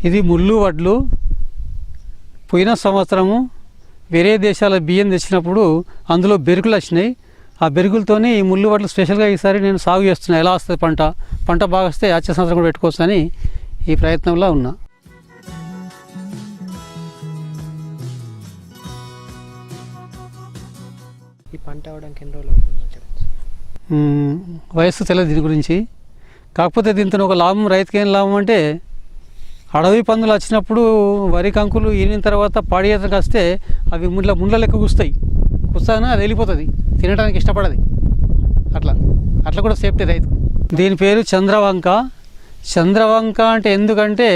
ఇది ముళ్ళు వడ్లు. పోయిన సంవత్సరము వేరే దేశాల బియ్యం తెచ్చినప్పుడు అందులో బెరుకులు వచ్చినాయి. ఆ బెరుకులతోని ఈ ముళ్ళు వడ్లు స్పెషల్గా ఈసారి నేను సాగు చేస్తున్నాను. ఎలా వస్తుంది పంట బాగా వస్తే వచ్చే సంవత్సరం కూడా పెట్టుకోవచ్చని ఈ ప్రయత్నంలో ఉన్నా. ఈ పంట అవడానికి ఎన్ని రోజులు అవుతుందో వయస్సు తెలియదు దీని గురించి. కాకపోతే దీంతో ఒక లాభం, రైతుకి ఏం లాభం అంటే అడవి పందులు వచ్చినప్పుడు వరి కంకులు ఈనిన తర్వాత పాడి ఈతకు వస్తే అవి ముండ్ల లెక్క కుస్తానే అది వెళ్ళిపోతుంది, తినడానికి ఇష్టపడది. అట్లా కూడా సేఫ్టీ రైతు. దీని పేరు చంద్రవంక. చంద్రవంక అంటే ఎందుకంటే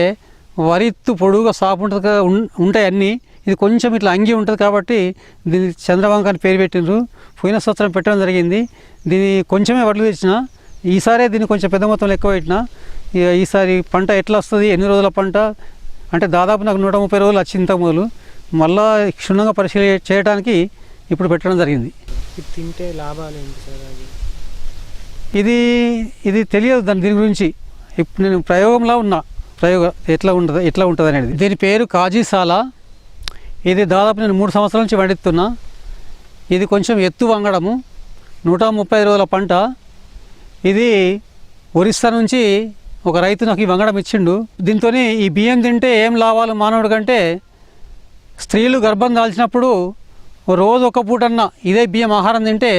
వరిత్తు పొడుగుగా సాపు ఉంటుంది, ఉంటాయి అన్నీ. ఇది కొంచెం ఇట్లా అంగి ఉంటుంది కాబట్టి దీన్ని చంద్రవంక అని పేరు పెట్టిండ్రు. పోయిన సంవత్సరం పెట్టడం జరిగింది. దీన్ని కొంచెమే వడ్లు తెచ్చిన, ఈసారే దీన్ని కొంచెం పెద్ద మొత్తంలో ఎక్కువ పెట్టిన. ఈసారి పంట ఎట్లా వస్తుంది, ఎన్ని రోజుల పంట అంటే దాదాపు నాకు 130 రోజులు వచ్చింది ఇంతకు మొదలు. మళ్ళా క్షుణ్ణంగా పరిశీలన చేయడానికి ఇప్పుడు పెట్టడం జరిగింది. ఇది తింటే లాభాలు ఏంటి సార్? ఇది తెలియదు దీని గురించి. ఇప్పుడు నేను ప్రయోగంలో ఉన్నా, ప్రయోగం ఎట్లా ఉంటుంది అనేది. దీని పేరు కాజీసాల. ఇది దాదాపు నేను 3 సంవత్సరాల నుంచి పండిస్తున్నా. ఇది కొంచెం ఎత్తు వంగడము, 130 రోజుల పంట. ఇది ఒరిస్సా నుంచి ఒక రైతు నాకు ఈ వంగడం ఇచ్చిండు. దీంతో ఈ బియ్యం తింటే ఏం లాభాలు మానవుడి కంటే, స్త్రీలు గర్భం దాల్చినప్పుడు రోజు ఒక పూటన్నా ఇదే బియ్యం ఆహారం తింటే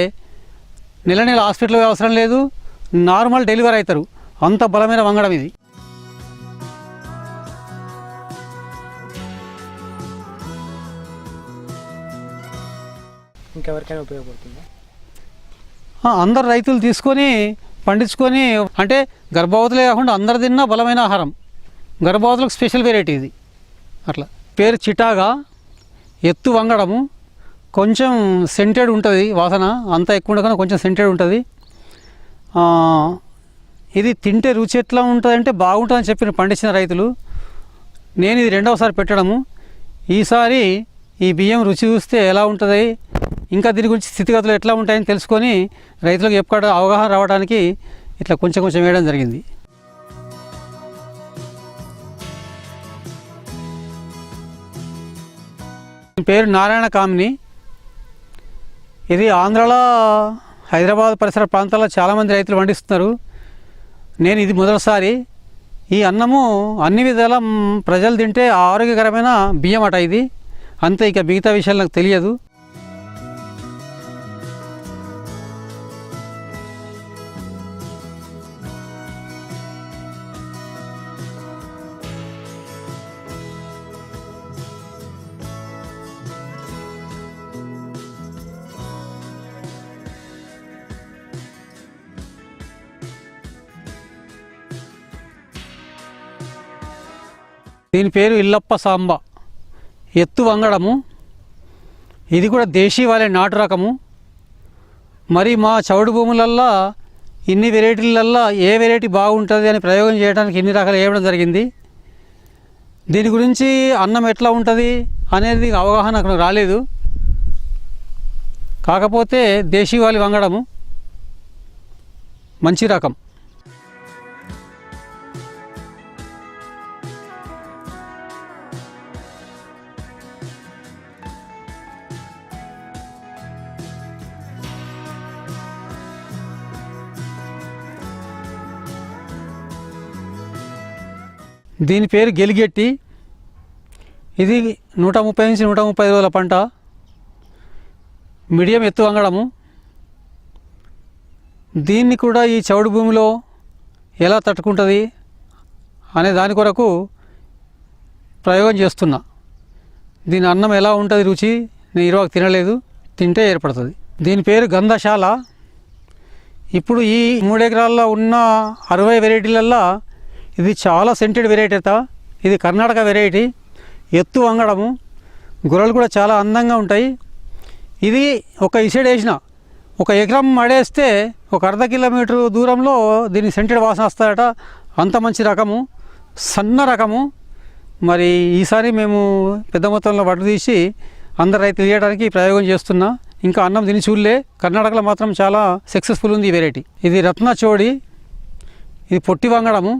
నెల హాస్పిటల్ అవసరం లేదు, నార్మల్ డెలివరీ అవుతారు. అంత బలమైన వంగడం ఇది. ఇంకెవరికైనా ఉపయోగపడుతుందా? అందరు రైతులు తీసుకొని పండించుకొని, అంటే గర్భవతులే కాకుండా అందరు తిన్నా బలమైన ఆహారం. గర్భవతులకు స్పెషల్ వెరైటీ ఇది. అట్లా పేరు చిటాగా. ఎత్తు వంగడము, కొంచెం సెంటెడ్ ఉంటుంది వాసన, అంత ఎక్కువ ఉండకుండా కొంచెం సెంటెడ్ ఉంటుంది. ఇది తింటే రుచి ఎట్లా ఉంటుంది అంటే బాగుంటుందని చెప్పిన పండించిన రైతులు. నేను ఇది 2వసారి పెట్టడము. ఈసారి ఈ బియ్యం రుచి చూస్తే ఎలా ఉంటుంది, ఇంకా దీని గురించి స్థితిగతులు ఎట్లా ఉంటాయని తెలుసుకొని రైతులకు ఎప్పుడు అవగాహన రావడానికి ఇట్లా కొంచెం వేయడం జరిగింది. పేరు నారాయణ కామిని. ఇది ఆంధ్రాలో, హైదరాబాద్ పరిసర ప్రాంతాల్లో చాలామంది రైతులు పండిస్తున్నారు. నేను ఇది మొదటిసారి. ఈ అన్నము అన్ని విధాల ప్రజలు తింటే ఆరోగ్యకరమైన బియ్యం అట ఇది. అంతే, ఇక మిగతా విషయాలు నాకు తెలియదు. దీని పేరు ఇల్లప్ప సాంబ. ఎత్తు వంగడము. ఇది కూడా దేశీ వాళ్ళే నాటు రకము. మరి మా చౌడు భూములల్లో ఇన్ని వెరైటీలల్లో ఏ వెరైటీ బాగుంటుంది అని ప్రయోగం చేయడానికి ఇన్ని రకాలు వేయడం జరిగింది. దీని గురించి అన్నం ఎట్లా ఉంటుంది అనేది అవగాహన నాకు రాలేదు. కాకపోతే దేశీ వాళ్ళ వంగడము మంచి రకం. దీని పేరు గెలిగెట్టి. ఇది 130 నుంచి 135 రోజుల పంట. మీడియం ఎత్తు వంగడము. దీన్ని కూడా ఈ చౌడు భూమిలో ఎలా తట్టుకుంటుంది అనే దాని కొరకు ప్రయోగం చేస్తున్నా. దీని అన్నం ఎలా ఉంటుంది రుచి నేను ఇరువకు తినలేదు, తింటే ఏర్పడుతుంది. దీని పేరు గంధశాల. ఇప్పుడు ఈ 3 ఎకరాల్లో ఉన్న 60 వెరైటీలల్లో ఇది చాలా సెంటెడ్ వెరైటీ. ఇది కర్ణాటక వెరైటీ. ఎత్తు వంగడము, గుర్రలు కూడా చాలా అందంగా ఉంటాయి. ఇది ఒక ఇసైడ్ వేసిన 1 ఎకరం మడేస్తే ఒక అర్ధ కిలోమీటర్ దూరంలో దీని సెంటెడ్ వాసన వస్తాయట. అంత మంచి రకము, సన్న రకము. మరి ఈసారి మేము పెద్ద మొత్తంలో వడ్లు తీసి అందరు రైతులు తీయడానికి ప్రయోగం చేస్తున్నా. ఇంకా అన్నం తిని చూడలే. కర్ణాటకలో మాత్రం చాలా సక్సెస్ఫుల్ ఉంది ఈ వెరైటీ. ఇది రత్నచోడి. ఇది పొట్టి వంగడము.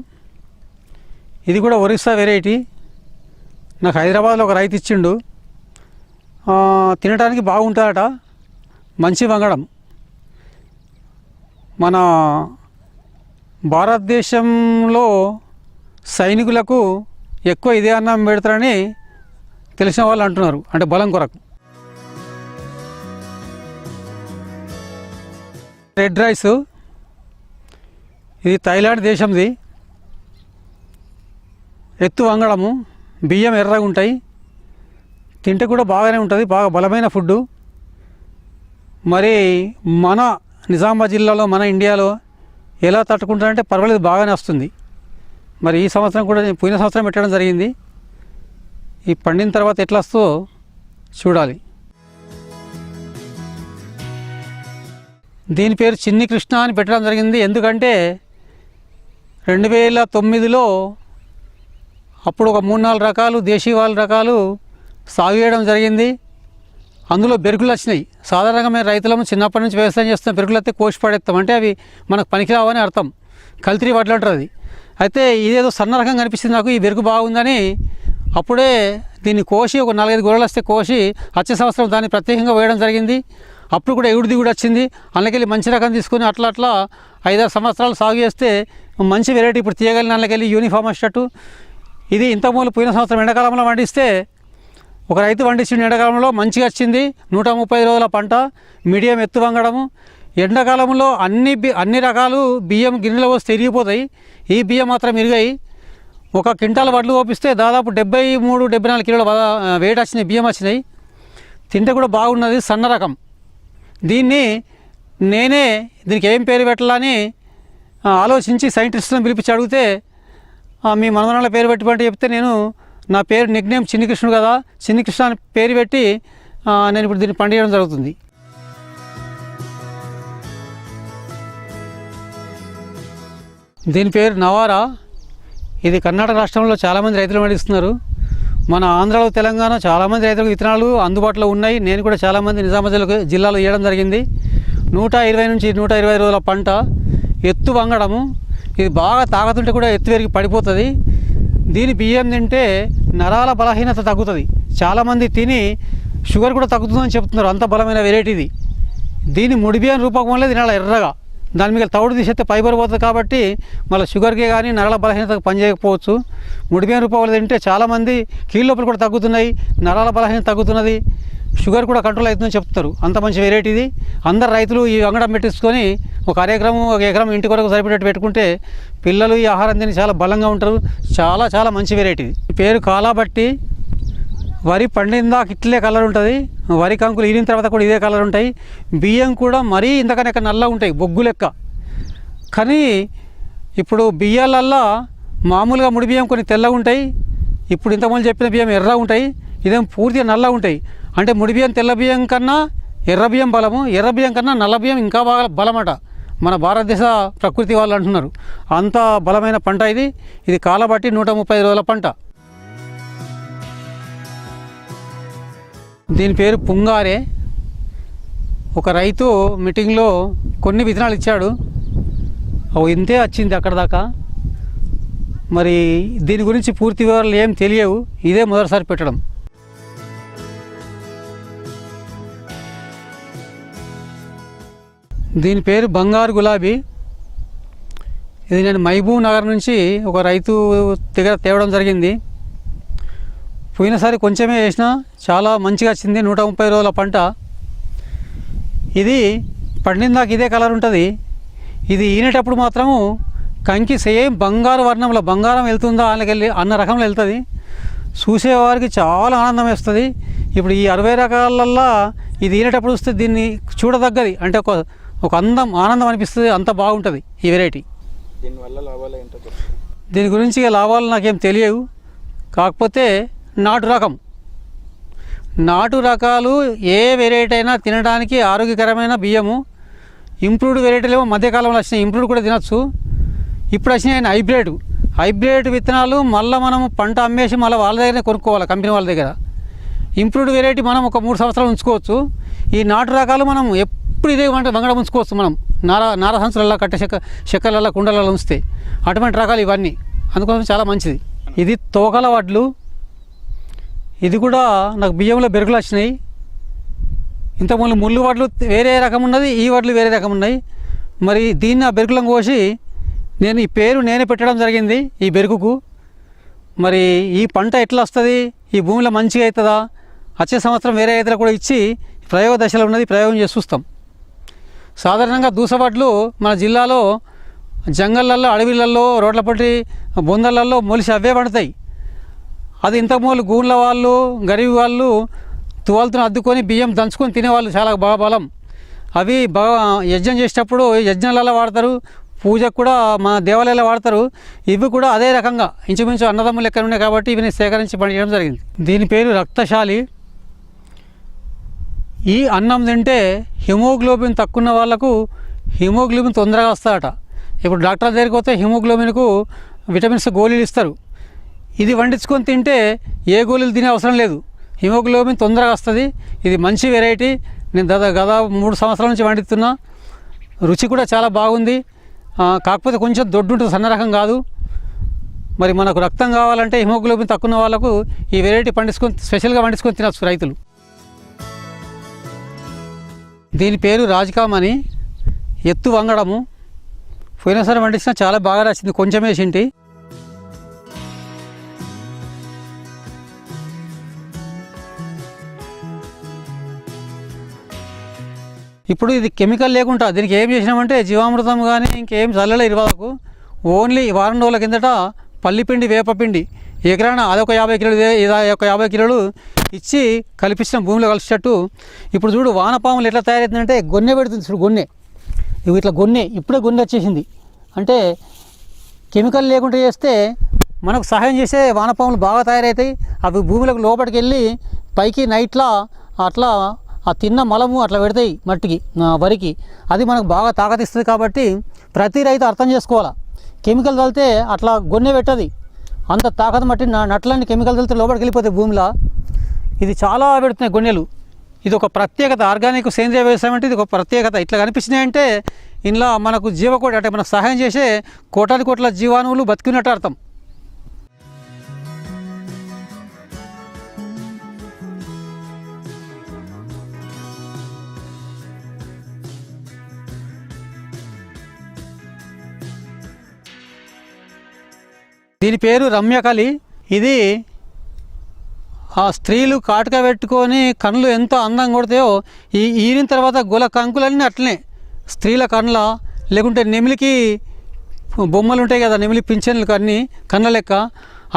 ఇది కూడా ఒరిస్సా వెరైటీ. నాకు హైదరాబాద్లో ఒక రైతు ఇచ్చిండు. తినడానికి బాగుంటుందట, మంచి వంగడం. మన భారతదేశంలో సైనికులకు ఎక్కువ ఇదే అన్నం పెడతారని తెలిసిన వాళ్ళు అంటున్నారు, అంటే బలం కొరకు. రెడ్ రైస్, ఇది థాయిలాండ్ దేశంది. ఎత్తు వంగడము, బియ్యం ఎర్రగా ఉంటాయి, తింటే కూడా బాగానే ఉంటుంది, బాగా బలమైన ఫుడ్డు. మరి మన నిజామాబాద్ జిల్లాలో, మన ఇండియాలో ఎలా తట్టుకుంటారంటే పర్వాలేదు, బాగానే వస్తుంది. మరి ఈ సంవత్సరం కూడా, పోయిన సంవత్సరం పెట్టడం జరిగింది. ఈ పండిన తర్వాత ఎట్లా వస్తుందో చూడాలి. దీని పేరు చిన్ని కృష్ణ అని పెట్టడం జరిగింది. ఎందుకంటే 2009లో అప్పుడు ఒక 3-4 రకాలు దేశీవాళ రకాలు సాగు చేయడం జరిగింది. అందులో బెరుకులు వచ్చినాయి. సాధారణంగా మేము రైతులము చిన్నప్పటి నుంచి వ్యవసాయం చేస్తాం, బెరుకులు అయితే కోసి పడేస్తాం, అంటే అవి మనకు పనికిరావని అర్థం. కల్తీ వడ్లు అంటారు అది. అయితే ఇదేదో సన్న రకం కనిపిస్తుంది నాకు, ఈ బెరుకు బాగుందని అప్పుడే దీన్ని కోసి ఒక 4-5 గొర్రెలు వస్తే కోసి వచ్చే సంవత్సరం దాన్ని ప్రత్యేకంగా వేయడం జరిగింది. అప్పుడు కూడా ఎగుడు దిగుడు వచ్చింది. అందులోకెళ్ళి మంచి రకం తీసుకొని అట్లా 5-6 సంవత్సరాలు సాగు చేస్తే మంచి వెరైటీ ఇప్పుడు తీయగలిగిన అందులోకెళ్ళి యూనిఫామ్ వచ్చేటట్టు. ఇది ఇంతకుముందు పోయిన సంవత్సరం ఎండాకాలంలో పండిస్తే ఒక రైతు పండించిన ఎండాకాలంలో మంచిగా వచ్చింది. 130 రోజుల పంట, మీడియం ఎత్తు వంగడము. ఎండాకాలంలో అన్ని రకాలు బియ్యం గిన్నెలో పోసి తిరిగిపోతాయి, ఈ బియ్యం మాత్రం ఇరిగాయి. 1 క్వింటాల్ వడ్లు ఓపిస్తే దాదాపు 73-74 కిలోల వెయిట్ వచ్చినాయి, బియ్యం వచ్చినాయి. తింటే కూడా బాగున్నది, సన్న రకం. దీనికి ఏం పేరు పెట్టాలని ఆలోచించి సైంటిస్టులను పిలిపించి అడిగితే మీ మనవరాళ్ళ పేరు పెట్టమంటే చెప్తే నేను నా పేరు నిక్నేమ్ చిన్ని కృష్ణుడు కదా, చిన్ని కృష్ణ అని పేరు పెట్టి నేను ఇప్పుడు దీన్ని పండించడం జరుగుతుంది. దీని పేరు నవారా. ఇది కర్ణాటక రాష్ట్రంలో చాలామంది రైతులు పండిస్తున్నారు. మన ఆంధ్రాలో, తెలంగాణ చాలామంది రైతులకు విత్తనాలు అందుబాటులో ఉన్నాయి. నేను కూడా చాలామంది నిజామాబాద్ జిల్లాలో వేయడం జరిగింది. 120 నుంచి 125 రోజుల పంట, ఎత్తు వంగడము. ఇది బాగా తాగుతుంటే కూడా ఎత్తు పెరిగి పడిపోతుంది. దీని బియ్యం తింటే నరాల బలహీనత తగ్గుతుంది. చాలామంది తిని షుగర్ కూడా తగ్గుతుందని చెప్తున్నారు, అంత బలమైన వెరైటీ ఇది. దీని ముడి బియ్యం రూపకంలో తినాలి ఎర్రగా. దాని మీద తౌడు తీసేస్తే ఫైబర్ పోతుంది కాబట్టి మళ్ళీ షుగర్కే కానీ నరాల బలహీనతకు పనిచేయకపోవచ్చు. ముడి బియ్యం రూపంలో తింటే చాలామంది కీళ్ళ నొప్పులు కూడా తగ్గుతున్నాయి, నరాల బలహీనత తగ్గుతున్నది, షుగర్ కూడా కంట్రోల్ అవుతుందని చెప్తారు. అంత మంచి వెరైటీ ఇది. అందరు రైతులు ఈ వంగడం పెట్టించుకొని 1 ఎకరం ఇంటి కొరకు సరిపడేట్టు పెట్టుకుంటే పిల్లలు ఈ ఆహారం తిని చాలా బలంగా ఉంటారు. చాలా చాలా మంచి వెరైటీ ఇది. పేరు కాలాబట్టి. వరి పండిందాక ఇట్లే కలర్ ఉంటుంది, వరి కంకులు ఈనిన తర్వాత కూడా ఇదే కలర్ ఉంటాయి. బియ్యం కూడా మరీ ఇంతకనెక్క నల్ల ఉంటాయి, బొగ్గు లెక్క. కానీ ఇప్పుడు బియ్యాలల్లో మామూలుగా ముడి బియ్యం కొన్ని తెల్లగా ఉంటాయి, ఇప్పుడు ఇంతకుముందు చెప్పిన బియ్యం ఎర్రగా ఉంటాయి, ఇదేం పూర్తిగా నల్లగా ఉంటాయి. అంటే ముడి బియ్యం తెల్ల బియ్యం కన్నా ఎర్ర బియ్యం బలము, ఎర్ర బియ్యం కన్నా నల్ల బియ్యం ఇంకా బాగా బలమట. మన భారతదేశ ప్రకృతి వాళ్ళు అంటున్నారు, అంత బలమైన పంట ఇది. ఇది కాలబట్టి 130 రోజుల పంట. దీని పేరు పుంగారే. ఒక రైతు మీటింగ్లో కొన్ని విత్తనాలు ఇచ్చాడు, అవి ఇంతే వచ్చింది అక్కడ దాకా. మరి దీని గురించి పూర్తి వివరాలు ఏం తెలియవు, ఇదే మొదటిసారి పెట్టడం. దీని పేరు బంగారు గులాబీ. ఇది నేను మహబూబ్ నగర్ నుంచి ఒక రైతు దగ్గర తేవడం జరిగింది. పోయినసారి కొంచెమే వేసిన, చాలా మంచిగా వచ్చింది. 130 రోజుల పంట. ఇది పండిందాక ఇదే కలర్ ఉంటుంది. ఇది ఈనేటప్పుడు మాత్రము కంకి సేమ్ బంగారు వర్ణంలో, బంగారం వెళ్తుందా అన్న రకంలో వెళ్తుంది. చూసేవారికి చాలా ఆనందం వేస్తుంది. ఇప్పుడు ఈ 60 రకాలల్లో ఇది ఈనేటప్పుడు వస్తే దీన్ని చూడదగ్గది, అంటే ఒక ఆనందం అనిపిస్తుంది, అంత బాగుంటుంది ఈ వెరైటీ. దీనివల్ల లాభాలు ఏంటో చెప్తాను. దీని గురించి లాభాలు నాకేం తెలియవు. కాకపోతే నాటు రకాలు ఏ వెరైటీ అయినా తినడానికి ఆరోగ్యకరమైన బియ్యము. ఇంప్రూవ్డ్ వెరైటీలు ఏమో మధ్యకాలంలో వచ్చినాయి, ఇంప్రూవ్డ్ కూడా తినచ్చు. ఇప్పుడు వచ్చినాయి హైబ్రిడ్ విత్తనాలు. మళ్ళీ మనము పంట అమ్మేసి మళ్ళీ వాళ్ళ దగ్గరనే కొనుక్కోవాలి, కంపెనీ వాళ్ళ దగ్గర. ఇంప్రూవ్డ్ వెరైటీ మనం ఒక 3 సంవత్సరాలు ఉంచుకోవచ్చు. ఈ నాటు రకాలు మనం ఎప్పుడు ఇదే వంగడం ఉంచుకోవచ్చు. మనం నార సంచులలో, కట్టె చెక్కలలో, కుండలలో ఉంచితే అటువంటి రకాలు ఇవన్నీ. అందుకోసం చాలా మంచిది. ఇది తోకల వడ్లు. ఇది కూడా నాకు బియ్యంలో బెరుకులు వచ్చినాయి. ఇంతకుముందు ముళ్ళు వడ్లు వేరే రకం ఉన్నది, ఈ వడ్లు వేరే రకం ఉన్నాయి. మరి దీన్ని ఆ బెరుకులను కోసి నేను ఈ పేరు నేనే పెట్టడం జరిగింది ఈ బెరుకుకు. మరి ఈ పంట ఎట్లా వస్తుంది, ఈ భూమిలో మంచిగా అవుతుందా, వచ్చే సంవత్సరం వేరే రైతులకు కూడా ఇచ్చి ప్రయోగ దశలో ఉన్నది, ప్రయోగం చేసి చూస్తాం. సాధారణంగా దూసవడ్లు మన జిల్లాలో జంగళ్ళల్లో, అడవిలలో, రోడ్ల పట్టి బొందలలో మొలిసి అవే పండుతాయి. అది ఇంతకుముందు గూళ్ళ వాళ్ళు, గరీబ్ వాళ్ళు తువాలతో అద్దుకొని బియ్యం దంచుకొని తినేవాళ్ళు, చాలా బాగా బలం. అవి బాగా యజ్ఞం చేసేటప్పుడు యజ్ఞాలలో వాడతారు, పూజకు కూడా మా దేవాలయాల్లో వాడతారు. ఇవి కూడా అదే రకంగా ఇంచుమించు అన్నదమ్ములు లెక్కన ఉన్నాయి కాబట్టి ఇవి సేకరించి పండించడం జరిగింది. దీని పేరు రక్తశాలి. ఈ అన్నం తింటే హిమోగ్లోబిన్ తక్కువ ఉన్న వాళ్ళకు హిమోగ్లోబిన్ తొందరగా వస్తాయట. ఇప్పుడు డాక్టర్ దగ్గరికి పోతే హిమోగ్లోబిన్కు విటమిన్స్ గోళీలు ఇస్తారు. ఇది వండించుకొని తింటే ఏ గోళీలు తినే అవసరం లేదు, హిమోగ్లోబిన్ తొందరగా వస్తుంది. ఇది మంచి వెరైటీ. నేను గత 3 సంవత్సరాల నుంచి వండిస్తున్నా. రుచి కూడా చాలా బాగుంది. కాకపోతే కొంచెం దొడ్డు ఉంటుంది, సన్న రకం కాదు. మరి మనకు రక్తం కావాలంటే హిమోగ్లోబిన్ తక్కువ ఉన్న వాళ్ళకు ఈ వెరైటీ పండించుకొని స్పెషల్గా వండించుకొని తినచ్చు రైతులు. దీని పేరు రాజకామని, ఎత్తు వంగడము. పోయినసారి వండించిన చాలా బాగా రాసింది, కొంచెం వేసింటి. ఇప్పుడు ఇది కెమికల్ లేకుండా దీనికి ఏం చేసినామంటే జీవామృతం కానీ ఇంకేం చల్లలే ఇరువకు. ఓన్లీ వారం రోజుల కిందట పల్లిపిండి, వేపపిండి ఎకరాన అదొక 50 కిలోలు, ఒక 50 కిలోలు ఇచ్చి కలిపించిన భూమిలో కలిసేటట్టు. ఇప్పుడు చూడు వానపాములు ఎట్లా తయారవుతుందంటే గొన్నె పెడుతుంది చూడు, గొన్నె. ఇవి ఇట్లా గొన్నె, ఇప్పుడే గొన్నె వచ్చేసింది. అంటే కెమికల్ లేకుండా చేస్తే మనకు సహాయం చేసే వానపాములు బాగా తయారవుతాయి. అవి భూమిలోకి లోపలికి వెళ్ళి పైకి నైట్లా అట్లా ఆ తిన్న మలము అట్లా పెడతాయి మట్టికి, వరికి. అది మనకు బాగా తాకతిస్తుంది. కాబట్టి ప్రతి రైతు అర్థం చేసుకోవాలా, కెమికల్ చల్లితే అట్లా గొన్నె పెట్టది. అంత తాకత మట్టి నట్లన్నీ కెమికల్ చల్లితే లోపలికి వెళ్ళిపోతాయి భూమిలో. ఇది చాలా పెడుతున్నాయి గొన్నెలు. ఇది ఒక ప్రత్యేకత. ఆర్గానిక్ సేంద్రియ వ్యవసాయం అంటే ఇది ఒక ప్రత్యేకత. ఇట్లా కనిపించినాయంటే ఇందులో మనకు జీవకోటి అంటే మనకు సహాయం చేసే కోటాది కోట్ల జీవాణువులు బతికినట్టు అర్థం. దీని పేరు రమ్యకలి. ఇది ఆ స్త్రీలు కాటుక పెట్టుకొని కళ్ళు ఎంత అందంగా కొడతాయో ఈరిన తర్వాత గొల కంకులన్నీ అట్లనే స్త్రీల కళ్ళ, లేకుంటే నెమిలికి బొమ్మలు ఉంటాయి కదా, నెమిలి పింఛన్లు అన్నీ కళ్ళ లెక్క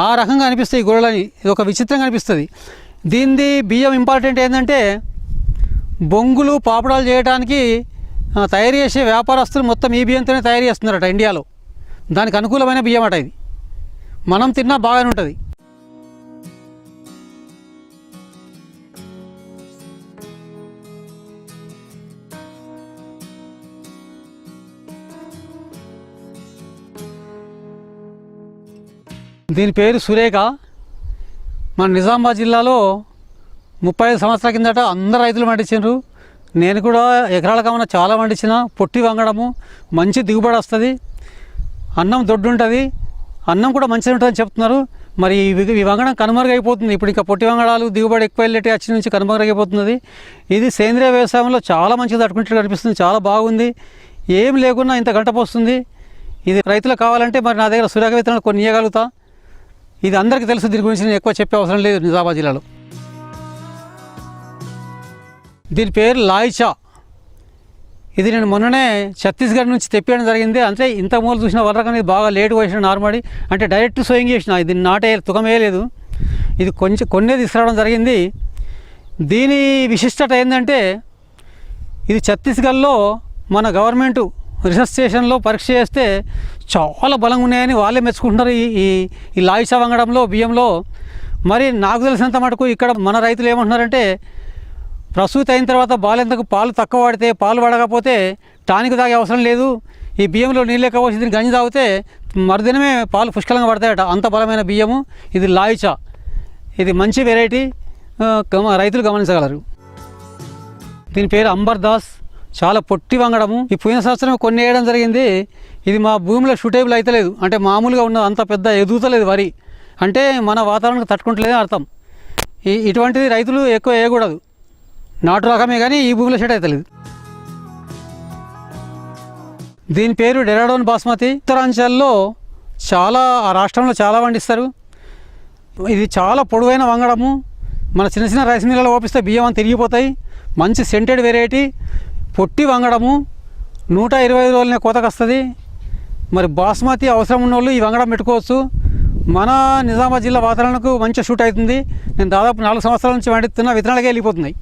ఆ రకంగా అనిపిస్తాయి ఈ గొర్రెలని. ఇది ఒక విచిత్రంగా అనిపిస్తుంది. దీనిది బియ్యం ఇంపార్టెంట్ ఏంటంటే బొంగులు, పాపడాలు చేయడానికి తయారు చేసే వ్యాపారస్తులు మొత్తం ఈ బియ్యంతోనే తయారు చేస్తున్నారట ఇండియాలో. దానికి అనుకూలమైన బియ్యం అట ఇది. మనం తిన్నా బాగానే ఉంటుంది. దీని పేరు సురేఖ. మన నిజామాబాద్ జిల్లాలో 35 సంవత్సరాల కిందట అందరు రైతులు పండించారు. నేను కూడా ఎకరాల కమన్నా చాలా పండించిన. పొట్టి వంగడము, మంచి దిగుబడి వస్తుంది, అన్నం దొడ్డు ఉంటుంది, అన్నం కూడా మంచిగా ఉంటుందని చెప్తున్నారు. మరి ఈ వంగడం కనుమరుగైపోతుంది. ఇప్పుడు ఇంకా పొట్టి వంగడాలు దిగుబడి ఎక్కువ వెళ్ళేటి వచ్చి నుంచి కనుమరుగైపోతున్నది. ఇది సేంద్రియ వ్యవసాయంలో చాలా మంచిగా తట్టుకుంటే కనిపిస్తుంది, చాలా బాగుంది. ఏం లేకున్నా ఇంత గంట పోస్తుంది. ఇది రైతులకు కావాలంటే మరి నా దగ్గర సురేఖ విత్తనాలు కొన్ని ఇవ్వగలుగుతా. ఇది అందరికీ తెలుసు, దీని గురించి నేను ఎక్కువ చెప్పే అవసరం లేదు నిజామాబాద్ జిల్లాలో. దీని పేరు లాయిచా. ఇది నేను మొన్ననే ఛత్తీస్గఢ్ నుంచి తెప్పేయడం జరిగింది. అంటే ఇంత మూలు చూసిన వరకని బాగా లేటు వేసిన నార్మడి, అంటే డైరెక్ట్ సోయింగ్ చేసిన, ఇది నాటే తుకం వేయలేదు. ఇది కొన్నే తీసుకురావడం జరిగింది. దీని విశిష్టత ఏంటంటే ఇది ఛత్తీస్గఢ్లో మన గవర్నమెంటు రీసెర్చ్ స్టేషన్లో పరీక్ష చేస్తే చాలా బలంగా ఉన్నాయని వాళ్ళే మెచ్చుకుంటున్నారు ఈ లాయిచా వంగడంలో, బియ్యంలో. మరి నాకు తెలిసినంత మటుకు ఇక్కడ మన రైతులు ఏమంటున్నారంటే ప్రసూతి అయిన తర్వాత బాలేంతకు పాలు తక్కువ వాడితే, పాలు పడకపోతే టానిక్ తాగే అవసరం లేదు, ఈ బియ్యంలో నీళ్ళు ఎక్కువ పోసి దీన్ని గంజి తాగితే మరుదినమే పాలు పుష్కలంగా పడతాయట. అంత బలమైన బియ్యము ఇది లాయిచా. ఇది మంచి వెరైటీ, రైతులు గమనించగలరు. దీని పేరు అంబర్దాస్. చాలా పొట్టి వంగడము. ఈ పోయిన సంవత్సరం కొన్ని వేయడం జరిగింది. ఇది మా భూమిలో షూటేబుల్ అయితే, అంటే మామూలుగా ఉన్న అంత పెద్ద ఎదుగుతలేదు వరి, అంటే మన వాతావరణానికి తట్టుకుంటలేదని అర్థం. ఇటువంటిది రైతులు ఎక్కువ వేయకూడదు. నాటు రకమే కానీ ఈ భూమిలో సెట్ అవుతలేదు. దీని పేరు డెరాడోన్ బాస్మతి. ఉత్తరాంచల్లో చాలా ఆ రాష్ట్రంలో చాలా పండిస్తారు. ఇది చాలా పొడవైన వంగడము. మన చిన్న చిన్న రైస్ మిల్లలో ఓపిస్తే బియ్యం అని తిరిగిపోతాయి. మంచి సెంటెడ్ వెరైటీ, పొట్టి వంగడము. 125 రోజులనే కోతకు వస్తుంది. మరి బాస్మతి అవసరం ఉన్న వాళ్ళు ఈ వంగడం పెట్టుకోవచ్చు. మన నిజామాబాద్ జిల్లా వాతావరణకు మంచి షూట్ అవుతుంది. నేను దాదాపు 4 సంవత్సరాల నుంచి పండిస్తున్నా, విత్తనాలకే వెళ్ళిపోతున్నాయి.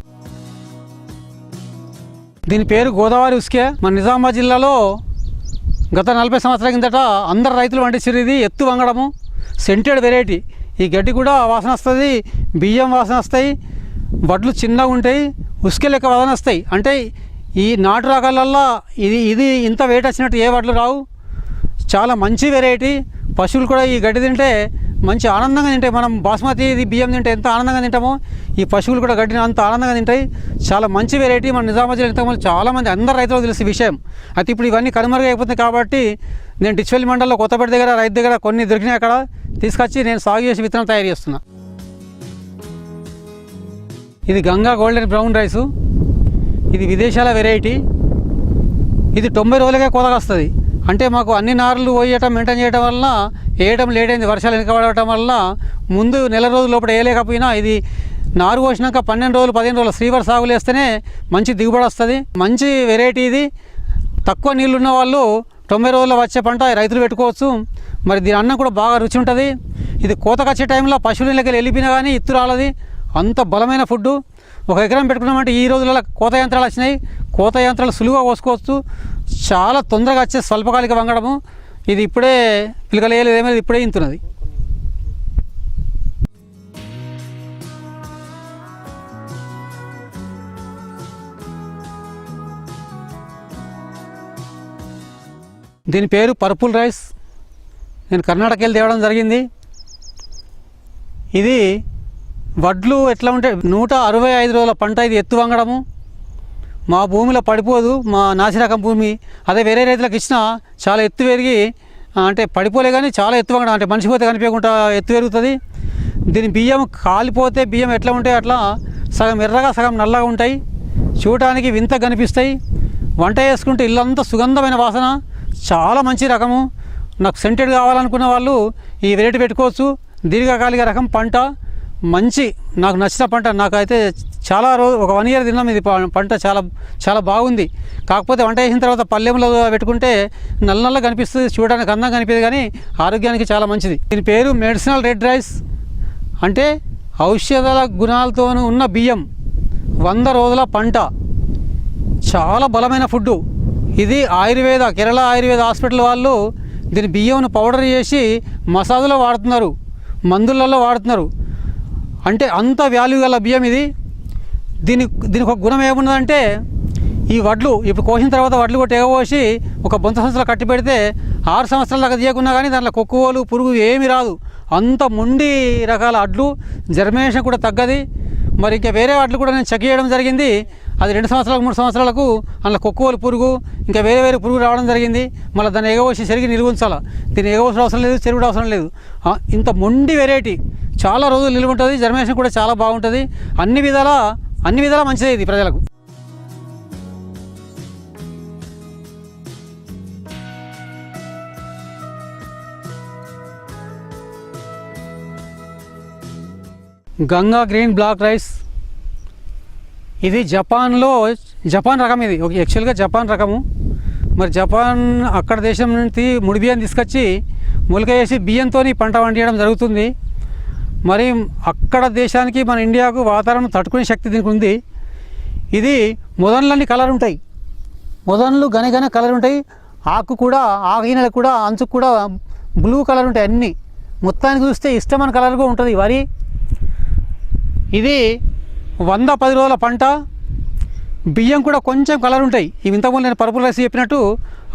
దీని పేరు గోదావరి ఉస్కే. మన నిజామాబాద్ జిల్లాలో గత 40 సంవత్సరాల కిందట అందరు రైతులు పండించారు. ఇది ఎత్తు వంగడము, సెంటెడ్ వెరైటీ. ఈ గడ్డి కూడా వాసన వస్తుంది, బియ్యం వాసన వస్తాయి, వడ్లు చిన్నగా ఉంటాయి, ఉసుకే లెక్క వాసన వస్తాయి. అంటే ఈ నాటు రకాలల్లో ఇది ఇంత వెయిట్ వచ్చినట్టు ఏ వడ్లు రావు. చాలా మంచి వెరైటీ. పశువులు కూడా ఈ గడ్డి తింటే మంచి ఆనందంగా తింటాయి. మనం బాస్మతి బియ్యం తింటే ఎంత ఆనందంగా తింటామో ఈ పశువులు కూడా గడ్డిని అంత ఆనందంగా తింటాయి. చాలా మంచి వెరైటీ. మన నిజామాబాద్ జిల్లా ఇంతకుముందు చాలామంది అందరు రైతులకు తెలిసే విషయం. అయితే ఇప్పుడు ఇవన్నీ కనుమరుగైపోతుంది కాబట్టి నేను డిచ్వెల్లి మండలంలో కొత్తపేట దగ్గర రైతు దగ్గర కొన్ని దొరికినాయి, అక్కడ తీసుకొచ్చి నేను సాగు చేసి విత్తనం తయారు చేస్తున్నా. ఇది గంగా గోల్డెన్ బ్రౌన్ రైసు. ఇది విదేశాల వెరైటీ. ఇది 90 రోజులకే కోతగా వస్తుంది. అంటే మాకు అన్ని నార్లు పోయటం మెయింటైన్ చేయడం వలన వేయడం లేట్ అయింది. వర్షాలు వెనకబడటం వలన ముందు నెల రోజుల లోపల వేయలేకపోయినా ఇది నారు పోసినాక 12 రోజులు 15 రోజులు శ్రీవర్ సాగులు వేస్తేనే మంచి దిగుబడి వస్తుంది. మంచి వెరైటీ ఇది. తక్కువ నీళ్ళు ఉన్న వాళ్ళు 90 రోజుల్లో వచ్చే పంట రైతులు పెట్టుకోవచ్చు. మరి దీని అన్నం కూడా బాగా రుచి ఉంటుంది. ఇది కోతకు వచ్చే టైంలో పశువులకి వెళ్ళిపోయినా కానీ ఇత్తు రాలది. అంత బలమైన ఫుడ్డు. 1 ఎకరం పెట్టుకున్నామంటే ఈ రోజులలో కోత యంత్రాలు వచ్చినాయి. కోత యంత్రాలు సులువుగా కోసుకోవచ్చు. చాలా తొందరగా వచ్చే స్వల్పకాలిక వంగడము. ఇది ఇప్పుడే పిలకలు వేయలేదు, ఏమైనా ఇప్పుడే ఇంతున్నది. దీని పేరు పర్పుల్ రైస్. నేను కర్ణాటక వెళ్ళి తేవడం జరిగింది. ఇది వడ్లు ఎట్లా ఉంటే 165 రోజుల పంట. ఇది ఎత్తు వంగడము. మా భూమిలో పడిపోదు, మా నాసిరకం భూమి. అదే వేరే రైతులకు ఇచ్చినా చాలా ఎత్తు పెరిగి, అంటే పడిపోలే కానీ చాలా ఎత్తు వంగడం, అంటే మనిషి పోతే కనిపించకుండా ఎత్తు పెరుగుతుంది. దీని బియ్యం కాలిపోతే బియ్యం ఎట్లా ఉంటాయి అట్లా సగం ఎర్రగా సగం నల్లగా ఉంటాయి. చూడటానికి వింత కనిపిస్తాయి. వంట చేసుకుంటే ఇల్లంతా సుగంధమైన వాసన. చాలా మంచి రకము. నాకు సెంటెడ్ కావాలనుకున్న వాళ్ళు ఈ వెరైటీ పెట్టుకోవచ్చు. దీర్ఘకాలిక రకం పంట, మంచి నాకు నచ్చిన పంట. నాకైతే చాలా రోజు 1 ఇయర్ తిన్నాం. ఇది పంట చాలా చాలా బాగుంది. కాకపోతే వంట చేసిన తర్వాత పల్లెంలో పెట్టుకుంటే నల్ల కనిపిస్తుంది, చూడడానికి అందంగా కనిపిస్తుంది, కానీ ఆరోగ్యానికి చాలా మంచిది. దీని పేరు మెడిసినల్ రెడ్ రైస్. అంటే ఔషధాల గుణాలతో ఉన్న బియ్యం. 100 రోజుల పంట. చాలా బలమైన ఫుడ్డు. ఇది ఆయుర్వేద, కేరళ ఆయుర్వేద హాస్పిటల్ వాళ్ళు దీని బియ్యంను పౌడర్ చేసి మసాజులో వాడుతున్నారు, మందులలో వాడుతున్నారు. అంటే అంత వాల్యూ గల బియ్యం ఇది. దీనికి ఒక గుణం ఏమున్నదంటే, ఈ వడ్లు ఇప్పుడు కోసిన తర్వాత వడ్లు కొట్టి ఎగపోసి ఒక బొంత సంవత్సరాలు కట్టి పెడితే 6 సంవత్సరాల దాకా తీయకున్నా కానీ దాంట్లో కొక్కువలు పురుగు ఏమీ రాదు. అంత మొండి రకాల వడ్లు. జర్మినేషన్ కూడా తగ్గది. మరి ఇంకా వేరే వడ్లు కూడా నేను చెక్ చేయడం జరిగింది. అది 2 సంవత్సరాలకు 3 సంవత్సరాలకు అందులో కొక్కువలు పురుగు ఇంకా వేరే పురుగు రావడం జరిగింది. మళ్ళీ దాన్ని ఎగవసి చెరిగి నిల్వ ఉంచాలి. దీన్ని ఎగవసరం అవసరం లేదు, చెరుగుడు అవసరం లేదు. ఇంత మొండి వెరైటీ. చాలా రోజులు నిల్వ ఉంటుంది. జర్మినేషన్ కూడా చాలా బాగుంటుంది. అన్ని విధాలా మంచిదే ఇది ప్రజలకు. Ganga green black rice. ఇది జపాన్ రకం. ఇది యాక్చువల్గా జపాన్ రకము. మరి జపాన్ అక్కడ దేశం నుంచి ముడి బియ్యం తీసుకొచ్చి మొలక వేసి బియ్యంతో పంట పండించడం జరుగుతుంది. మరి అక్కడ దేశానికి మన ఇండియాకు వాతావరణం తట్టుకునే శక్తి దీనికి ఉంది. ఇది మొదన్లన్నీ కలర్ ఉంటాయి. మొదన్లు గనగన కలర్ ఉంటాయి. ఆకుగినెలకు కూడా అంచుకు కూడా బ్లూ కలర్ ఉంటాయి. అన్నీ మొత్తానికి చూస్తే ఇష్టమైన కలర్గా ఉంటుంది వరి. ఇది 110 రోజుల పంట. బియ్యం కూడా కొంచెం కలర్ ఉంటాయి. ఇవి ఇంతకుముందు నేను పర్పుల్ రైస్ చెప్పినట్టు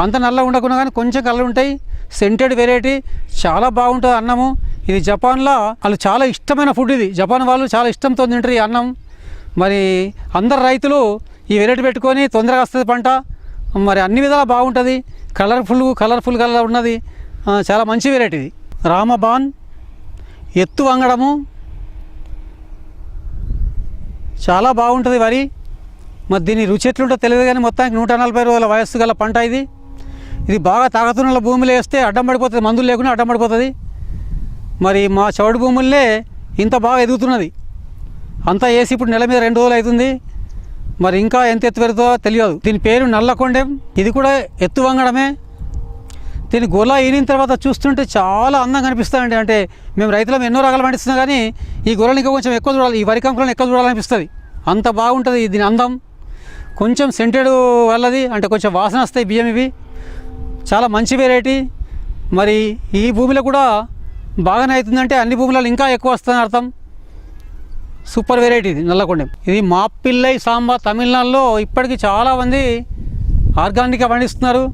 అంత నల్ల ఉండకుండా కానీ కొంచెం కలర్ ఉంటాయి. Scented variety. చాలా బాగుంటుంది అన్నము. ఇది జపాన్లో వాళ్ళు చాలా ఇష్టమైన ఫుడ్. ఇది జపాన్ వాళ్ళు చాలా ఇష్టంతో తింటారు ఈ అన్నం. మరి అందరు రైతులు ఈ వెరైటీ పెట్టుకొని తొందరగా వస్తుంది పంట. మరి అన్ని విధాలా బాగుంటుంది. కలర్ఫుల్ కలర్ ఉన్నది. చాలా మంచి వెరైటీ ఇది. రామబాన్ ఎత్తు వంగడము. చాలా బాగుంటుంది వరి. మరి దీని రుచి ఎట్లుంటో తెలియదు కానీ మొత్తానికి 140 రోజుల వయస్సు గల పంట ఇది. ఇది బాగా తాగుతున్న భూమిలో వేస్తే అడ్డం పడిపోతుంది, మందులు లేకుండా అడ్డం పడిపోతుంది. మరి మా చౌడు భూములే ఇంత బాగా ఎదుగుతున్నది. అంతా వేసి ఇప్పుడు నెల మీద 2 రోజులు అవుతుంది. మరి ఇంకా ఎంత ఎత్తు పెరుగుతుందో తెలియదు. దీని పేరు నల్లకొండెం. ఇది కూడా ఎత్తు వంగడమే. దీని గొల్ల ఈనిన తర్వాత చూస్తుంటే చాలా అందంగా కనిపిస్తుందండి. అంటే మేము రైతులం ఎన్నో రకాలు పండిస్తున్నాం కానీ ఈ గొర్రెలు ఇంకా కొంచెం ఎక్కువ చూడాలి, ఈ వరి కంకులను ఎక్కువ చూడాలనిపిస్తుంది. అంత బాగుంటుంది దీని అందం. కొంచెం సెంటెడ్ వల్లది, అంటే కొంచెం వాసన వస్తాయి బియ్యం. ఇవి చాలా మంచి వెరైటీ. మరి ఈ భూమిలో కూడా బాగానే అవుతుందంటే అన్ని భూములలో ఇంకా ఎక్కువ వస్తుందని అర్థం. సూపర్ వెరైటీ ఇది నల్లకొండెం. ఇది మాపిల్లై సాంబా తమిళనాడులో ఇప్పటికీ చాలామంది ఆర్గానిక్గా పండిస్తున్నారు.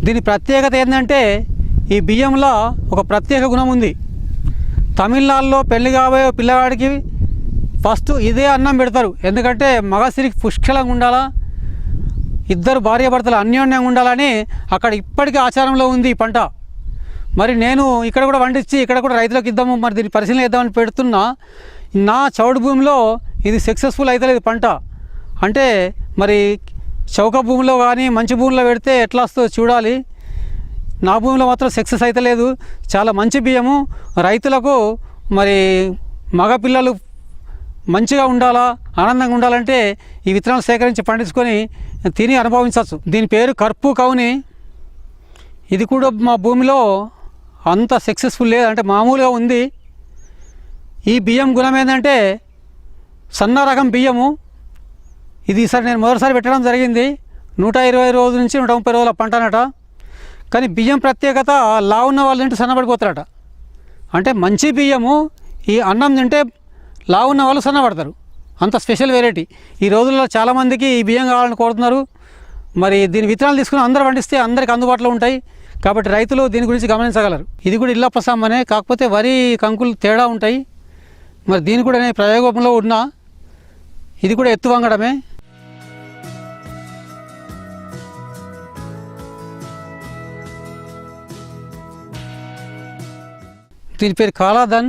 దీని ప్రత్యేకత ఏంటంటే ఈ బియ్యంలో ఒక ప్రత్యేక గుణం ఉంది. తమిళనాడులో పెళ్లి కాబోయే పిల్లవాడికి ఫస్ట్ ఇదే అన్నం పెడతారు. ఎందుకంటే మగసిరికి పుష్కలంగా ఉండాలా, ఇద్దరు భార్యాభర్తలు అన్యోన్యంగా ఉండాలని అక్కడ ఇప్పటికీ ఆచారంలో ఉంది ఈ పంట. మరి నేను ఇక్కడ కూడా పండించి ఇక్కడ కూడా రైతులకు ఇద్దాము, మరి దీన్ని పరిశీలన ఇద్దామని పెడుతున్నా. నా చౌడు భూమిలో ఇది సక్సెస్ఫుల్ అవుతలేదు పంట. అంటే మరి చౌక భూమిలో కానీ మంచి భూమిలో పెడితే ఎట్లా వస్తుందో చూడాలి. నా భూమిలో మాత్రం సక్సెస్ అవుతలేదు. చాలా మంచి బియ్యము. రైతులకు మరి మగపిల్లలు మంచిగా ఉండాలా, ఆనందంగా ఉండాలంటే ఈ విత్తనాలు సేకరించి పండించుకొని తిని అనుభవించవచ్చు. దీని పేరు కర్పు కౌని. ఇది కూడా మా భూమిలో అంత సక్సెస్ఫుల్ లేదు, అంటే మామూలుగా ఉంది. ఈ బియ్యం గుణం ఏంటంటే సన్న రకం బియ్యము. ఇది ఈసారి నేను మొదటిసారి పెట్టడం జరిగింది. 120 రోజుల నుంచి 130 రోజుల పంట అనట. కానీ బియ్యం ప్రత్యేకత లావు ఉన్న వాళ్ళు తింటే సన్నబడిపోతారట. అంటే మంచి బియ్యము ఈ అన్నం తింటే లావు ఉన్న వాళ్ళు సన్నబడతారు. అంత స్పెషల్ వెరైటీ. ఈ రోజుల్లో చాలామందికి ఈ బియ్యం కావాలని కోరుతున్నారు. మరి దీని విత్తనాలు తీసుకుని అందరూ పండిస్తే అందరికి అందుబాటులో ఉంటాయి. కాబట్టి రైతులు దీని గురించి గమనించగలరు. ఇది కూడా ఇళ్ళప్ప సాంబనే, కాకపోతే వరి కంకులు తేడా ఉంటాయి. మరి దీని కూడా నేను ప్రయోగంలో ఉన్నా. ఇది కూడా ఎత్తు వంగడమే. దీని పేరు కాలాధన్.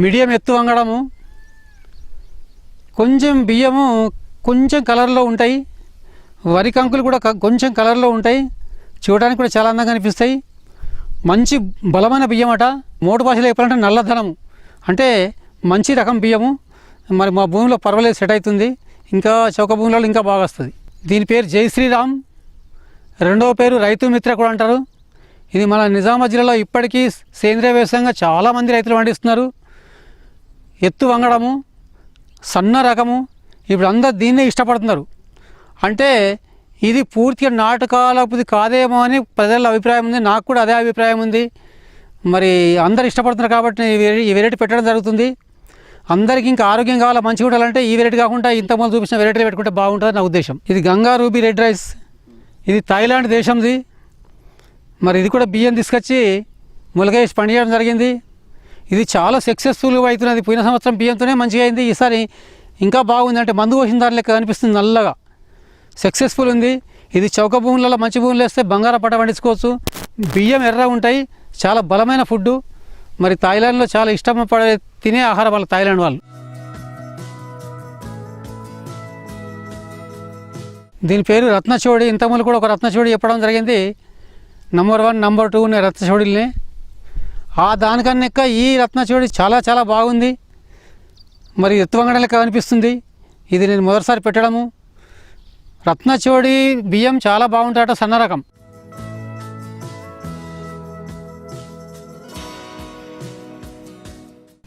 మీడియం ఎత్తు వంగడము. కొంచెం బియ్యము కొంచెం కలర్లో ఉంటాయి. వరి కంకులు కూడా కొంచెం కలర్లో ఉంటాయి. చూడడానికి కూడా చాలా అందంగా అనిపిస్తాయి. మంచి బలమైన బియ్యం అట. మోటు భాషలో చెప్పాలంటే నల్లధనము, అంటే మంచి రకం బియ్యము. మరి మా భూమిలో పర్వాలేదు, సెట్ అవుతుంది. ఇంకా చౌక భూములలో ఇంకా బాగా వస్తుంది. దీని పేరు జై శ్రీరామ్. రెండవ పేరు రైతు మిత్ర కూడా అంటారు. ఇది మన నిజామాబాద్ జిల్లాలో ఇప్పటికీ సేంద్రియ వ్యవసాయంగా చాలామంది రైతులు పండిస్తున్నారు. ఎత్తు వంగడము, సన్న రకము. ఇప్పుడు అందరు దీన్నే ఇష్టపడుతున్నారు. అంటే ఇది పూర్తిగా నాటుకాలపుది కాదేమో అని ప్రజల అభిప్రాయం ఉంది. నాకు కూడా అదే అభిప్రాయం ఉంది. మరి అందరు ఇష్టపడుతున్నారు కాబట్టి ఈ వెరైటీ పెట్టడం జరుగుతుంది. అందరికీ ఇంకా ఆరోగ్యం కావాలా, మంచిగా ఉండాలంటే ఈ వెరైటీ కాకుండా ఇంతకుముందు చూపించిన వెరైటీలు పెట్టుకుంటే బాగుంటుంది నా ఉద్దేశం. ఇది గంగా రూబీ రెడ్ రైస్. ఇది థాయిలాండ్ దేశంది. మరి ఇది కూడా బియ్యం తీసుకొచ్చి ములగేసి పండించడం జరిగింది. ఇది చాలా సక్సెస్ఫుల్గా అవుతున్నది. పోయిన సంవత్సరం బియ్యంతోనే మంచిగా అయింది. ఈసారి ఇంకా బాగుంది. అంటే మందు పోసిన దాని లెక్క అనిపిస్తుంది. నల్లగా సక్సెస్ఫుల్ ఉంది. ఇది చౌక భూములలో మంచి భూములు వేస్తే బంగారం పంట పండించుకోవచ్చు. బియ్యం ఎర్రగా ఉంటాయి. చాలా బలమైన ఫుడ్డు. మరి థాయిలాండ్లో చాలా ఇష్టపడే తినే ఆహారం వాళ్ళు థాయిలాండ్ వాళ్ళు. దీని పేరు రత్నచోడి. ఇంతకుముందు కూడా ఒక రత్నచోడి చెప్పడం జరిగింది. నెంబర్ 1, నెంబర్ 2 ఉన్నాయి రత్నచోడిల్ని. ఆ దానికన్నా ఈ రత్నచోడి చాలా చాలా బాగుంది. మరి ఎత్తువంగడం లెక్క అనిపిస్తుంది. ఇది నేను మొదటిసారి పెట్టడము. రత్నచోడి బియ్యం చాలా బాగుంటాయట, సన్న రకం.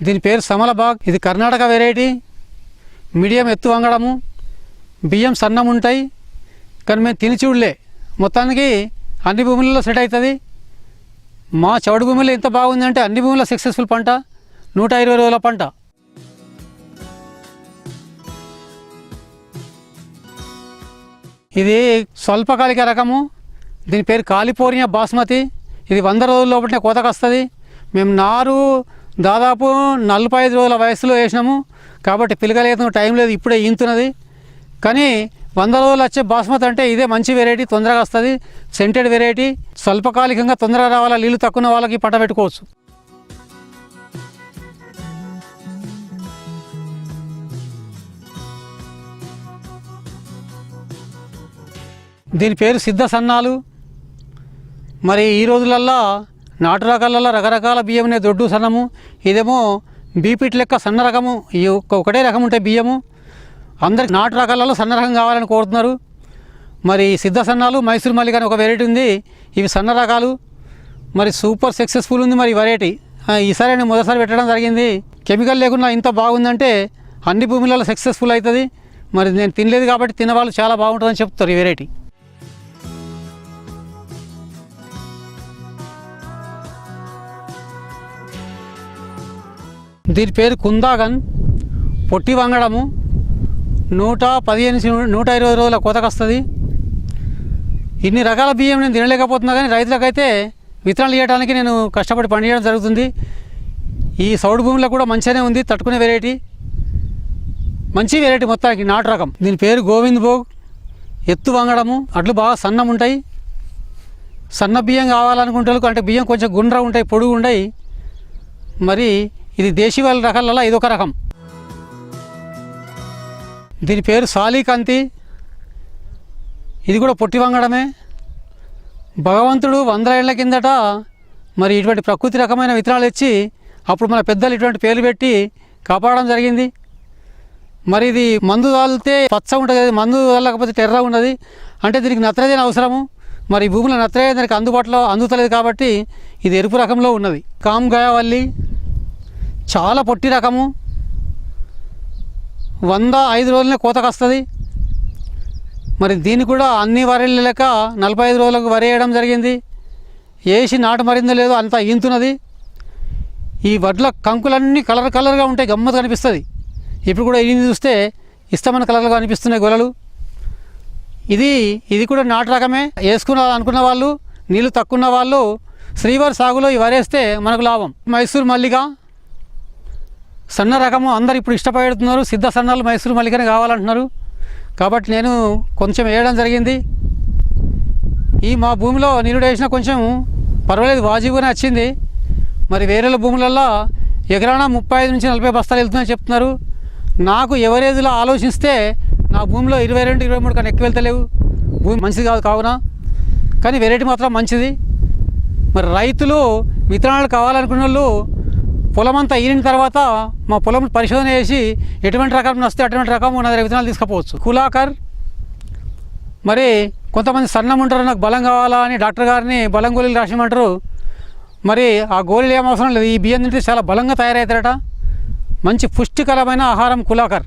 దీని పేరు సమలబాగ్. ఇది కర్ణాటక వెరైటీ. మీడియం ఎత్తు వంగడము, బియ్యం సన్నం ఉంటాయి. కానీ మేము తిని చూడలే. మొత్తానికి అన్ని భూములలో సెట్ అవుతుంది. మా చౌడు భూమిలో ఎంత బాగుందంటే అన్ని భూముల్లో సక్సెస్ఫుల్ పంట. 120 రోజుల పంట. ఇది స్వల్పకాలిక రకము. దీని పేరు కాలిఫోర్నియా బాస్మతి. ఇది 100 రోజుల లోపలనే కోతకు వస్తుంది. మేము నారు దాదాపు 45 రోజుల వయసులో వేసినాము కాబట్టి పిలకలేదు, టైం లేదు, ఇప్పుడే ఈంతున్నది. కానీ 100 రోజులు వచ్చే బాస్మతి అంటే ఇదే మంచి వెరైటీ, తొందరగా వస్తుంది. Scented variety. స్వల్పకాలికంగా తొందరగా రావాలా, నీళ్ళు తక్కువ వాళ్ళకి పంట పెట్టుకోవచ్చు. దీని పేరు సిద్ధ సన్నాలు. మరి ఈ రోజులల్లో నాటు రకాలలో రకరకాల బియ్యంనే దొడ్డు సన్నము, ఇదేమో బీపీట్ లెక్క సన్న రకము. ఈ ఒకటే రకం ఉంటాయి బియ్యము. అందరికి నాటు రకాలలో సన్న రకం కావాలని కోరుతున్నారు. మరి సిద్ధ సన్నాలు, మైసూర్ మల్లిక అని ఒక వెరైటీ ఉంది. ఇవి సన్న రకాలు. మరి సూపర్ సక్సెస్ఫుల్ ఉంది మరి వెరైటీ. ఈసారి నేను మొదటిసారి పెట్టడం జరిగింది. కెమికల్ లేకుండా ఇంత బాగుందంటే అన్ని భూములలో సక్సెస్ఫుల్ అవుతుంది. మరి నేను తినలేదు కాబట్టి తినవాళ్ళు చాలా బాగుంటుందని చెప్తారు ఈ వెరైటీ. దీని పేరు కుందాగన్. పొట్టి వంగడము 115-120 రోజుల కోతకు వస్తుంది. ఇన్ని రకాల బియ్యం నేను తినలేకపోతున్నా, కానీ రైతులకైతే విత్తనాలు ఇవ్వడానికి నేను కష్టపడి పండించడం జరుగుతుంది. ఈ సౌడు భూమిలో కూడా మంచిగానే ఉంది, తట్టుకునే వెరైటీ, మంచి వెరైటీ మొత్తానికి నాటు రకం. దీని పేరు గోవింద్ భోగ్. ఎత్తు వంగడము, అట్లు బాగా సన్నం ఉంటాయి. సన్న బియ్యం కావాలనుకుంటే అంటే బియ్యం కొంచెం గుండ్ర ఉంటాయి, పొడుగు ఉంటాయి. మరి ఇది దేశీవాళ రకాలలో ఇదొక రకం. దీని పేరు సాలీకాంతి. ఇది కూడా పొట్టి వంగడమే. భగవంతుడు 100 ఏళ్ల కిందట మరి ఇటువంటి ప్రకృతి రకమైన విత్తనాలు ఇచ్చి అప్పుడు మన పెద్దలు ఇటువంటి పేర్లు పెట్టి కాపాడడం జరిగింది. మరి ఇది మందు వాలితే పచ్చ ఉంటుంది, మందు వాలకపోతే తెర్ర ఉన్నది. అంటే దీనికి నత్రజని అవసరము. మరి భూమిలో నత్రజని దానికి అందుబాటులో అందుతలేదు కాబట్టి ఇది ఎరుపు రకంలో ఉన్నది. కామ్ గయావల్లి చాలా పొట్టి రకము. 105 రోజులనే కోతకు వస్తుంది. మరి దీన్ని కూడా అన్ని వరేళ్ళ లెక్క 45 రోజులకు వరి వేయడం జరిగింది. వేసి నాటు మరిందో లేదో అంతా ఈంతున్నది. ఈ వడ్ల కంకులన్నీ కలర్గా ఉంటాయి, గమ్మత్తు కనిపిస్తుంది. ఇప్పుడు కూడా ఇది చూస్తే ఇష్టమైన కలర్గా కనిపిస్తున్నాయి గొలలు. ఇది కూడా నాటు రకమే. అనుకున్న వాళ్ళు, నీళ్ళు తక్కువ ఉన్న వాళ్ళు శ్రీవారి సాగులో ఇవి వరేస్తే మనకు లాభం. మైసూర్ మల్లిక సన్న రకము అందరు ఇప్పుడు ఇష్టపడుతున్నారు. సిద్ధ సన్నాలు మైసూర్ మల్లికనే కావాలంటున్నారు కాబట్టి నేను కొంచెం వేయడం జరిగింది. ఈ మా భూమిలో నీళ్ళు వేసినా కొంచెం పర్వాలేదు, వాజిబుగానే వచ్చింది. మరి వేరే భూములలో ఎకరాన 35-40 బస్తాలు వెళ్తుందని చెప్తున్నారు. నాకు ఎవరేదిలో ఆలోచిస్తే నా భూమిలో 22-23 కన్నా ఎక్కువ వెళ్తలేవు. భూమి మంచిది కావున, కానీ వెరైటీ మాత్రం మంచిది. మరి రైతులు విత్తనాలు కావాలనుకున్న వాళ్ళు పొలం అంతా ఈనిన తర్వాత మా పొలం పరిశోధన చేసి ఎటువంటి రకం వస్తే అటువంటి రకం ఉన్న విత్తనాలు తీసుకుపోవచ్చు. కులాకర్. మరి కొంతమంది సన్నం ఉంటారు, నాకు బలం కావాలా అని డాక్టర్ గారిని బలం గోళీలు రాసిమంటారు. మరి ఆ గోళీలు ఏం అవసరం లేదు, ఈ బియ్యం తింటే చాలా బలంగా తయారవుతారట. మంచి పుష్టికరమైన ఆహారం కులాకర్.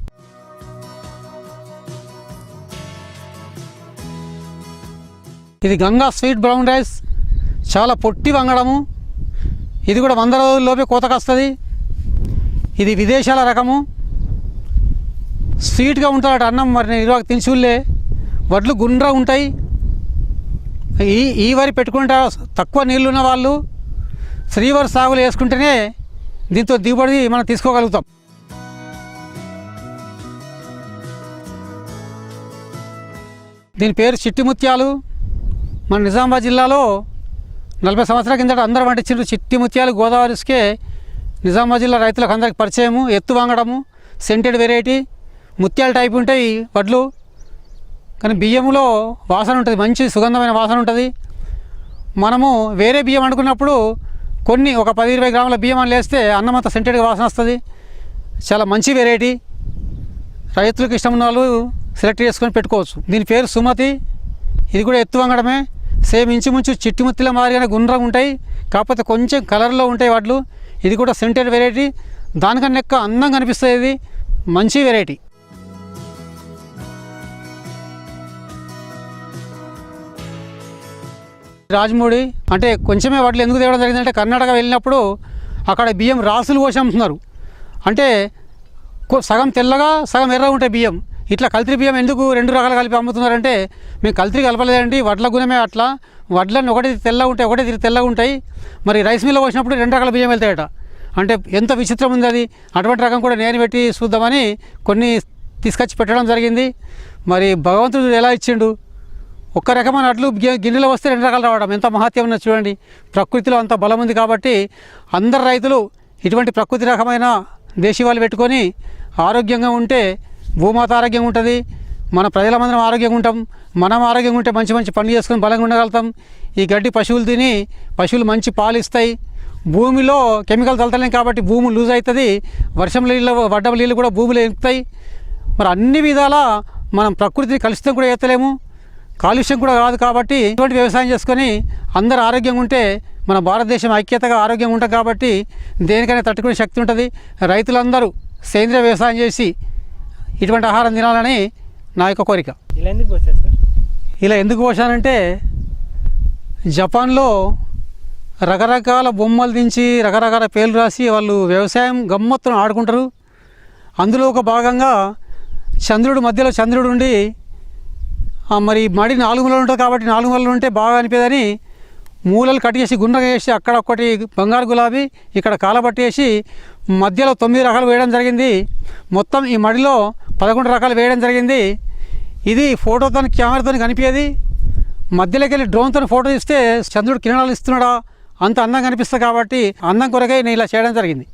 ఇది గంగా స్వీట్ బ్రౌన్ రైస్, చాలా పొట్టి వంగడము. ఇది కూడా 100 రోజుల్లోపే కోతకు వస్తుంది. ఇది విదేశాల రకము, స్వీట్గా ఉంటాడట అన్నం. మరి నేను ఇరువాకు తినచూలే, వడ్లు గుండ్ర ఉంటాయి. ఈ వరి పెట్టుకుంటే తక్కువ నీళ్ళు ఉన్న వాళ్ళు శ్రీవారి సాగులు వేసుకుంటేనే దీంతో దిగుబడి మనం తీసుకోగలుగుతాం. దీని పేరు చిట్టి ముత్యాలు. మన నిజామాబాద్ జిల్లాలో 40 సంవత్సరాల కిందట అందరూ పండించారు చిట్టి ముత్యాలు. గోదావరికే నిజామాబాద్ జిల్లా రైతులకు అందరికి పరిచయము. ఎత్తు వంగడము, సెంటెడ్ వెరైటీ, ముత్యాల టైప్ ఉంటాయి వడ్లు. కానీ బియ్యంలో వాసన ఉంటుంది, మంచి సుగంధమైన వాసన ఉంటుంది. మనము వేరే బియ్యం వండుకున్నప్పుడు ఒక 10-20 గ్రాముల బియ్యం అని వేస్తే అన్నం అంతా సెంటెడ్గా వాసన వస్తుంది. చాలా మంచి వెరైటీ, రైతులకు ఇష్టం ఉన్న వాళ్ళు సెలెక్ట్ చేసుకొని పెట్టుకోవచ్చు. దీని పేరు సుమతి. ఇది కూడా ఎత్తు వంగడమే. సేమ్ ఇంచుమించు చిట్టి ముత్తిల మాదిరిగానే గుండ్రంగా ఉంటాయి, కాకపోతే కొంచెం కలర్లో ఉంటాయి వడ్లు. ఇది కూడా సెంటెడ్ వెరైటీ, దానికన్నా ఎక్కువ అందంగా కనిపిస్తుంది. ఇది మంచి వెరైటీ. రాజమూడి అంటే కొంచెమే వడ్లు ఎందుకు తేవడం జరిగిందంటే కర్ణాటక వెళ్ళినప్పుడు అక్కడ బియ్యం రాసులు పోసి అమ్ముతున్నారు. అంటే సగం తెల్లగా సగం ఎర్రగా ఉంటాయి బియ్యం. ఇట్లా కల్తీ బియ్యం ఎందుకు 2 రకాలు కలిపి అమ్ముతున్నారంటే మేము కల్తీ కలపలేదండి, వడ్ల గుణమే అట్లా. వడ్లన్నీ ఒకటి తెల్లగా ఉంటాయి, ఒకటి తెల్లగా ఉంటాయి. మరి రైస్ మిల్లో పోసినప్పుడు 2 రకాల బియ్యం వెళ్తాయట. అంటే ఎంత విచిత్రం ఉంది అది. అటువంటి రకం కూడా నేను పెట్టి చూద్దామని కొన్ని తీసుకొచ్చి పెట్టడం జరిగింది. మరి భగవంతుడు ఎలా ఇచ్చిండు, ఒక్క రకమైన అట్లు గిన్నెలో వస్తే 2 రకాలు రావడం ఎంత మహత్యం ఉన్నది చూడండి. ప్రకృతిలో అంత బలం ఉంది కాబట్టి అందరు రైతులు ఇటువంటి ప్రకృతి రకమైన దేశీవాళ్ళు పెట్టుకొని ఆరోగ్యంగా ఉంటే భూమాత ఆరోగ్యంగా ఉంటుంది, మన ప్రజలమందరం ఆరోగ్యంగా ఉంటాం. మనం ఆరోగ్యంగా ఉంటే మంచి మంచి పనులు చేసుకొని బలంగా ఉండగలుగుతాం. ఈ గడ్డి పశువులు తిని పశువులు మంచి పాలు ఇస్తాయి. భూమిలో కెమికల్ తలతలేం కాబట్టి భూమి లూజ్ అవుతుంది. వర్షం నీళ్ళు వడ్డవ నీళ్ళు కూడా భూమిలో ఎక్కుతాయి. మరి అన్ని విధాలా మనం ప్రకృతిని కలుషితం కూడా చేస్తలేము, కాలుష్యం కూడా కాదు. కాబట్టి ఇటువంటి వ్యవసాయం చేసుకొని అందరూ ఆరోగ్యంగా ఉంటే మన భారతదేశం ఐక్యతగా ఆరోగ్యంగా ఉంటాం. కాబట్టి దేనికైనా తట్టుకునే శక్తి ఉంటుంది. రైతులందరూ సేంద్రియ వ్యవసాయం చేసి ఇటువంటి ఆహారం తినాలని నా యొక్క కోరిక. ఇలా ఎందుకు వచ్చారు సార్? ఇలా ఎందుకు పోసానంటే జపాన్లో రకరకాల బొమ్మలు దించి రకరకాల పేర్లు రాసి వాళ్ళు వ్యవసాయం గమ్మత్తును ఆడుకుంటారు. అందులో ఒక భాగంగా చంద్రుడు మధ్యలో చంద్రుడు ఉండి మరి మడి 4 మూలలు ఉంటుంది కాబట్టి 4 మూలలు ఉంటే బాగా అనిపేదని మూలలు కట్ చేసి గుండ్రంగా వేసి అక్కడ ఒకటి బంగారు గులాబీ ఇక్కడ కాలబట్టేసి మధ్యలో 9 రకాలు వేయడం జరిగింది. మొత్తం ఈ మడిలో 11 రకాలు వేయడం జరిగింది. ఇది ఫోటోతో కెమెరాతో కనిపించేది. మధ్యలోకి వెళ్ళి డ్రోన్తో ఫోటో తీస్తే చంద్రుడు కిరణాలు ఇస్తున్నాడా అంత అందంగా కనిపిస్తుంది. కాబట్టి అందం కొరకై నేను ఇలా చేయడం జరిగింది.